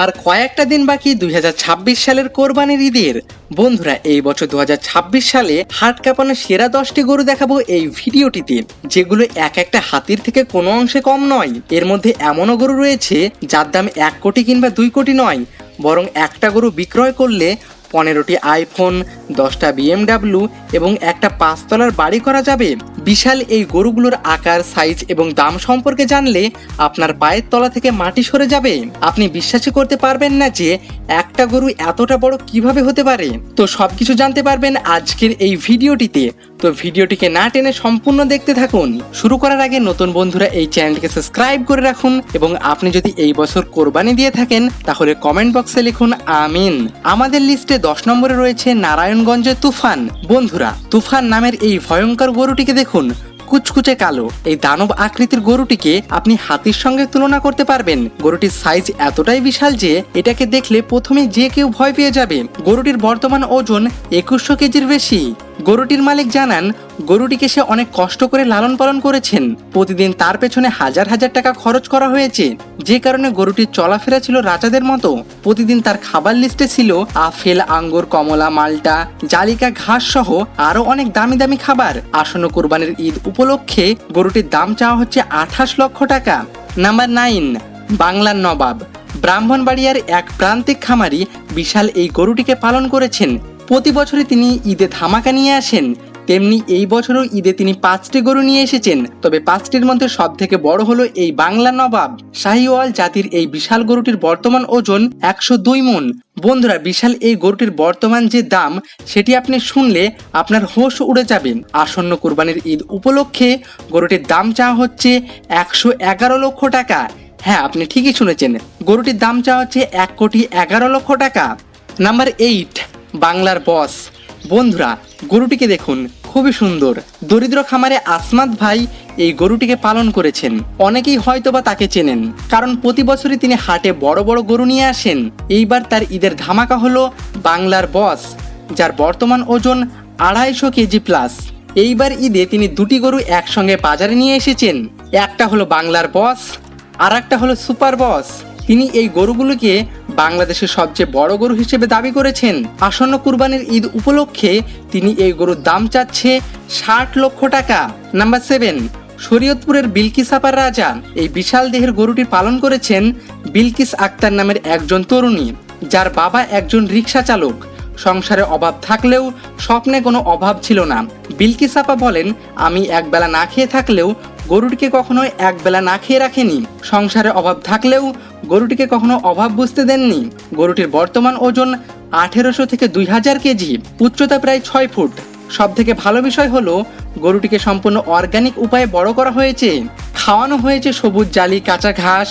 আর কয়েকটা দিন বাকি 2026 সালের কোরবানির ঈদের। বন্ধুরা, এই বছর 2026 সালে হাট কাঁপানো সেরা 10টি গরু দেখাবো এই ভিডিওটিতে, যেগুলো এক একটা হাতির থেকে কোনো অংশে কম নয়। এর মধ্যে এমনও গরু রয়েছে যার দাম 1 কোটি কিংবা 2 কোটি নয়, বরং একটা গরু বিক্রয় করলে 15টি আইফোন, 10টা BMW এবং একটা 5 তলার বাড়ি করা যাবে। বিশাল এই গরুগুলোর আকার, সাইজ এবং দাম সম্পর্কে জানলে আপনার পায়ের তলা থেকে মাটি সরে যাবে। আপনি বিশ্বাসই করতে পারবেন না যে একটা গরু এতটা বড় কিভাবে হতে পারে। তো সবকিছু জানতে পারবেন আজকের এই ভিডিওটিতে। তো ভিডিওটিকে না টেনে সম্পূর্ণ দেখতে থাকুন। শুরু করার আগে নতুন বন্ধুরা এই চ্যানেলটিকে সাবস্ক্রাইব করে রাখুন এবং আপনি যদি এই বছর কোরবানি দিয়ে থাকেন তাহলে কমেন্ট বক্সে লিখুন আমিন। আমাদের লিস্টে 10 নম্বরে রয়েছে নারায়ণগঞ্জের তুফান। বন্ধুরা, তুফান নামের এই ভয়ঙ্কর গরুটিকে দেখুন, কুচকুচে কালো এই দানব আকৃতির গরুটিকে আপনি হাতির সঙ্গে তুলনা করতে পারবেন। গরুটির সাইজ এতটাই বিশাল যে এটাকে দেখলে প্রথমে যে কেউ ভয় পেয়ে যাবে। গরুটির বর্তমান ওজন 2100 কেজির বেশি। গরুটির মালিক জানান, গরুটিকে সে অনেক কষ্ট করে লালন পালন করেছেন। প্রতিদিন তার পেছনে হাজার হাজার টাকা খরচ করা হয়েছে, যে কারণে গরুটির চলাফেরা ছিল রাজাদের মতো। প্রতিদিন তার খাবার লিস্টে ছিল আপেল, আঙ্গুর, কমলা, মাল্টা, জালিকা, ঘাস সহ আরো অনেক দামি দামি খাবার। আসন্ন কোরবানির ঈদ উপলক্ষে গরুটির দাম চাওয়া হচ্ছে 28 লক্ষ টাকা। নাম্বার 9, বাংলার নবাব। ব্রাহ্মণবাড়িয়ার এক প্রান্তিক খামারি বিশাল এই গরুটিকে পালন করেছেন। প্রতি বছরই তিনি ঈদে ধামাকা নিয়ে আসেন, তেমনি এই বছরও ঈদে তিনি 5টি গরু নিয়ে এসেছেন। তবে 5টির মধ্যে সব থেকে বড় হলো এই বাংলা নবাব শাহিওয়াল জাতির এই বিশাল গরুটির বর্তমান ওজন 102 মণ। বন্ধুরা, বিশাল এই গরুটির বর্তমান যে দাম সেটি আপনি শুনলে আপনার হোশ উড়ে যাবে। আসন্ন কোরবানির ঈদ উপলক্ষে গরুটির দাম চাওয়া হচ্ছে 111 লক্ষ টাকা। হ্যাঁ, আপনি ঠিকই শুনেছেন, গরুটির দাম চাওয়া হচ্ছে 1 কোটি 11 লক্ষ টাকা। নাম্বার 8, বাংলার বস। বন্ধুরা, গরুটিকে দেখুন, খুবই সুন্দর। দরিদ্র খামারে আসমাত ভাই এই গরুটিকে পালন করেছেন। অনেকেই হয়তোবা তাকে চেনেন, কারণ প্রতি বছরই তিনি হাটে বড় বড় গরু নিয়ে আসেন। এইবার তার ঈদের ধামাকা হলো বাংলার বস, যার বর্তমান ওজন 250 কেজি প্লাস। এইবার ঈদে তিনি 2টি গরু একসঙ্গে বাজারে নিয়ে এসেছেন। একটা হলো বাংলার বস আর একটা হলো সুপার বস। তিনি এই গরুগুলোকে বাংলাদেশের সবচেয়ে বড় গরু হিসেবে দাবি করেছেন। আসন্ন কুরবানির ঈদ উপলক্ষে তিনি এই গরুর দাম চাচ্ছে 60 লক্ষ টাকা। নাম্বার 7, শরীয়তপুরের বিলকিস আপার রাজা। এই বিশাল দেহের গরুটি পালন করেছেন বিলকিস আক্তার নামের একজন তরুণী, যার বাবা একজন রিক্সা চালক। সংসারে অভাব থাকলেও স্বপ্নে কোনো অভাব ছিল না। বিলকিস আপা বলেন, আমি একবেলা না খেয়ে থাকলেও গরুটিকে কখনো একবেলা না খেয়ে রাখেনি। সংসারে অভাব থাকলেও গরুটিকে কখনো অভাব বুঝতে দেননি। গরুটির বর্তমান ওজন 1800 থেকে 2000 কেজি, উচ্চতা প্রায় 6 ফুট। সব থেকে ভালো বিষয় হলো গরুটিকে সম্পূর্ণ অর্গানিক উপায়ে বড় করা হয়েছে। খাওয়ানো হয়েছে সবুজ জালি, কাঁচা ঘাস,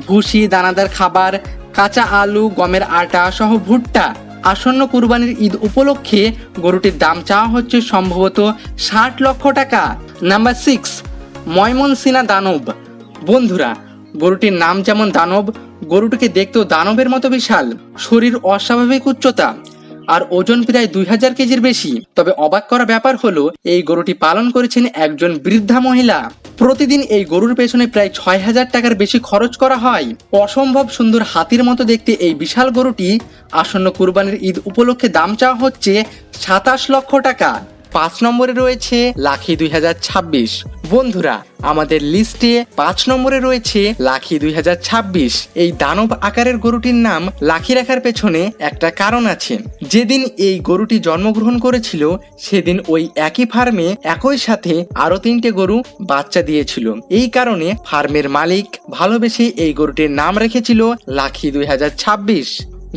ভুসি, দানাদার খাবার, কাঁচা আলু, গমের আটা সহ ভুট্টা। আসন্ন কুরবানির ঈদ উপলক্ষে গরুটির দাম চাওয়া হচ্ছে সম্ভবত 60 লক্ষ টাকা। নাম্বার 6, ময়মনসিনা দানব। বন্ধুরা, গরুটির নাম যেমন দানব, গরুটিকে দেখতেও দানবের মতো বিশাল। শরীর অস্বাভাবিক উচ্চতা আর ওজন প্রায় 2000 কেজির বেশি। তবে অবাক করা ব্যাপার হলো এই গরুটি পালন করেছেন একজন বৃদ্ধা মহিলা। প্রতিদিন এই গরুর পেছনে প্রায় 6000 টাকার বেশি খরচ করা হয়। অসম্ভব সুন্দর হাতির মতো দেখতে এই বিশাল গরুটি আসন্ন কুরবানির ঈদ উপলক্ষে দাম চাওয়া হচ্ছে 27 লক্ষ টাকা। 5 নম্বরে রয়েছে লাখি 2026। বন্ধুরা, আমাদের লিস্টে 5 নম্বরে রয়েছে লাখি 2026। এই দানব আকারের গরুটির নাম লাখি রাখার পেছনে একটা কারণ আছে। যেদিন এই গরুটি জন্মগ্রহণ করেছিল সেদিন ওই একই ফার্মে একই সাথে আরো 3টে গরু বাচ্চা দিয়েছিল। এই কারণে ফার্মের মালিক ভালোবেসে এই গরুটির নাম রেখেছিল লাখি 2026।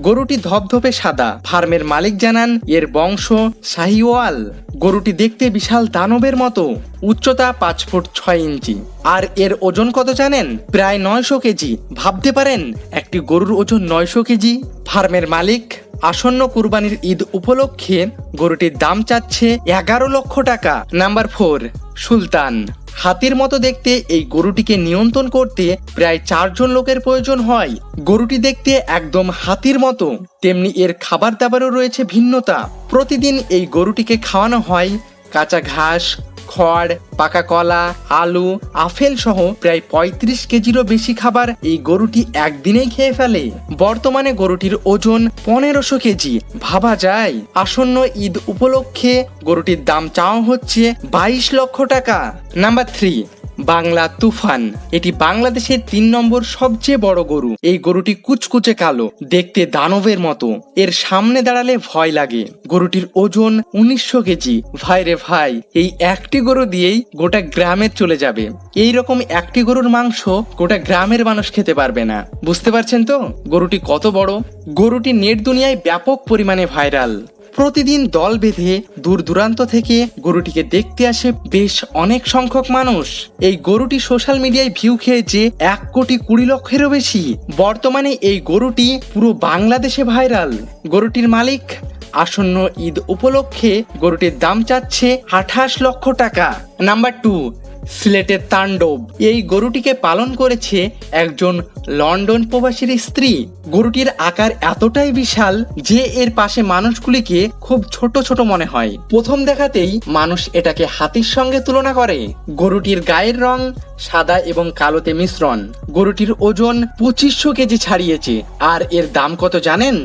গরুটি ধপধপে সাদা। ফার্মের মালিক জানান, এর বংশ শাহিওয়াল। গরুটি দেখতে বিশাল দানবের মতো, উচ্চতা 5 ফুট 6 ইঞ্চি। আর এর ওজন কত জানেন? প্রায় 900 কেজি। ভাবতে পারেন একটি গরুর ওজন 900 কেজি। ফার্মের মালিক আসন্ন কুরবানির ঈদ উপলক্ষে গরুটির দাম চাচ্ছে 11 লক্ষ টাকা। নাম্বার 4, সুলতান। হাতির মতো দেখতে এই গরুটিকে নিয়ন্ত্রণ করতে প্রায় 4 জন লোকের প্রয়োজন হয়। গরুটি দেখতে একদম হাতির মতো, তেমনি এর খাবার দাবারও রয়েছে ভিন্নতা। প্রতিদিন এই গরুটিকে খাওয়ানো হয় কাঁচা ঘাস, খড়, পাকা কলা, আলু, আপেল সহ প্রায় 35 কেজিরও বেশি খাবার এই গরুটি একদিনেই খেয়ে ফেলে। বর্তমানে গরুটির ওজন 1500 কেজি। ভাবা যায়? আসন্ন ঈদ উপলক্ষে গরুটির দাম চাওয়া হচ্ছে 22 লক্ষ টাকা। নাম্বার 3, বাংলা তুফান। এটি বাংলাদেশের 3 নম্বর সবচেয়ে বড় গরু। এই গরুটি কুচকুচে কালো, দেখতে দানবের মতো। এর সামনে দাঁড়ালে ভয় লাগে। গরুটির ওজন 1900 কেজি। ভাই রে ভাই, এই একটি গরু দিয়েই গোটা গ্রামের চলে যাবে। এই রকম একটি গরুর মাংস গোটা গ্রামের মানুষ খেতে পারবে না। বুঝতে পারছেন তো গরুটি কত বড়? গরুটি নেট দুনিয়ায় ব্যাপক পরিমাণে ভাইরাল। প্রতিদিন দল বেঁধে দূর দূরান্ত থেকে গরুটিকে দেখতে আসে বেশ অনেক সংখ্যক মানুষ। এই গরুটি সোশ্যাল মিডিয়ায় ভিউ খেয়েছে 1,20,00,000-এরও বেশি। বর্তমানে এই গরুটি পুরো বাংলাদেশে ভাইরাল। গরুটির মালিক আসন্ন ঈদ উপলক্ষে গরুটির দাম চাচ্ছে 28 লক্ষ টাকা। নাম্বার 2, সিলেটের তাণ্ডব। এই গরুটিকে পালন করেছে একজন লন্ডন প্রবাসীর স্ত্রী। গরুটির আকার এতটাই বিশাল যে এর পাশে মানুষগুলিকে খুব ছোট ছোট মনে হয়। প্রথম দেখাতেই মানুষ এটাকে হাতির সঙ্গে তুলনা করে। গরুটির গায়ের রং সাদা এবং কালোতে মিশ্রণ। গরুটির ওজন 2500 কেজি ছাড়িয়েছে। আর এর দাম কত জানেন?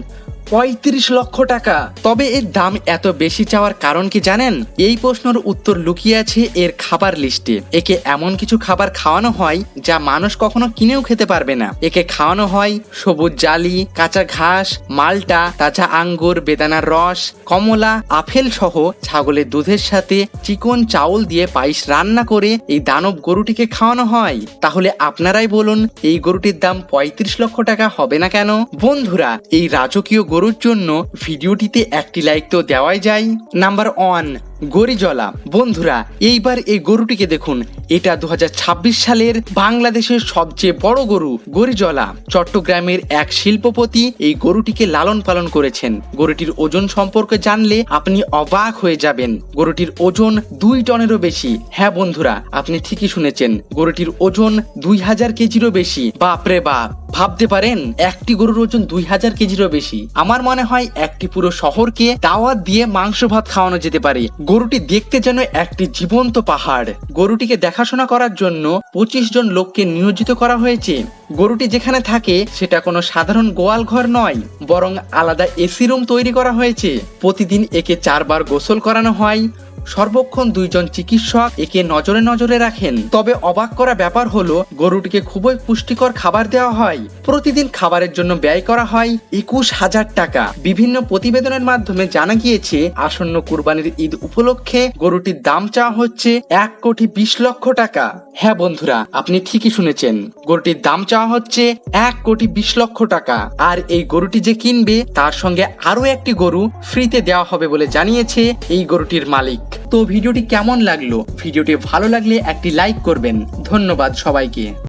35 লক্ষ টাকা। তবে এর দাম এত বেশি চাওয়ার কারণ কি জানেন? এই প্রশ্নের উত্তর লুকিয়ে আছে এর খাবার লিস্টে। একে এমন কিছু খাবার খাওয়ানো হয় যা মানুষ কখনো কিনেও খেতে পারবে না। একে খাওয়ানো হয় সবুজ জালি, কাঁচা ঘাস, মাল্টা, তাজা আঙ্গুর, বেদানার রস, কমলা, আপেল সহ ছাগলের দুধের সাথে চিকন চাউল দিয়ে পায়েস রান্না করে এই দানব গরুটিকে খাওয়ানো হয়। তাহলে আপনারাই বলুন এই গরুটির দাম 35 লক্ষ টাকা হবে না কেন? বন্ধুরা, এই রাজকীয় গরুর জন্য ভিডিওটিতে একটি লাইক তো দেওয়াই যায়। নাম্বার 1, গরিজলা। বন্ধুরা, এইবার এই গরুটিকে দেখুন। এটা 2026 সালের বাংলাদেশের সবচেয়ে বড় গরু গরিজলা। চট্টগ্রামের এক শিল্পপতি এই গরুটিকে লালন পালন করেছেন। গরুটির ওজন সম্পর্কে জানলে আপনি অবাক হয়ে যাবেন। গরুটির ওজন 2 টনেরও বেশি। হ্যাঁ বন্ধুরা, আপনি ঠিকই শুনেছেন, গরুটির ওজন 2000 কেজিরও বেশি। বাপরে বাপ, ভাবতে পারেন একটি গরুর ওজন 2000 কেজিরও বেশি। আমার মনে হয় একটি পুরো শহরকে দাওয়াত দিয়ে মাংস ভাত খাওয়ানো যেতে পারে। গরুটি দেখতে যেন একটি জীবন্ত পাহাড়। গরুটিকে দেখাশোনা করার জন্য 25 জন লোককে নিয়োজিত করা হয়েছে। গরুটি যেখানে থাকে সেটা কোনো সাধারণ গোয়াল ঘর নয়, বরং আলাদা এসি রুম তৈরি করা হয়েছে। প্রতিদিন একে 4 বার গোসল করানো হয়। সর্বক্ষণ 2 জন চিকিৎসক একে নজরে নজরে রাখেন। তবে অবাক করা ব্যাপার হলো গরুটিকে খুবই পুষ্টিকর খাবার দেওয়া হয়। প্রতিদিন খাবারের জন্য ব্যয় করা হয় 21,000 টাকা। বিভিন্ন প্রতিবেদনের মাধ্যমে জানা গিয়েছে আসন্ন কুরবানির ঈদ উপলক্ষে গরুটির দাম চাওয়া হচ্ছে 1,20,00,000 টাকা। হ্যাঁ বন্ধুরা, আপনি ঠিকই শুনেছেন, গরুটির দাম চাওয়া হচ্ছে 1,20,00,000 টাকা। আর এই গরুটি যে কিনবে তার সঙ্গে আরো একটি গরু ফ্রিতে দেওয়া হবে বলে জানিয়েছে এই গরুটির মালিক। তো ভিডিওটি কেমন লাগলো? ভিডিওটি ভালো লাগলে একটি লাইক করবেন। ধন্যবাদ সবাইকে।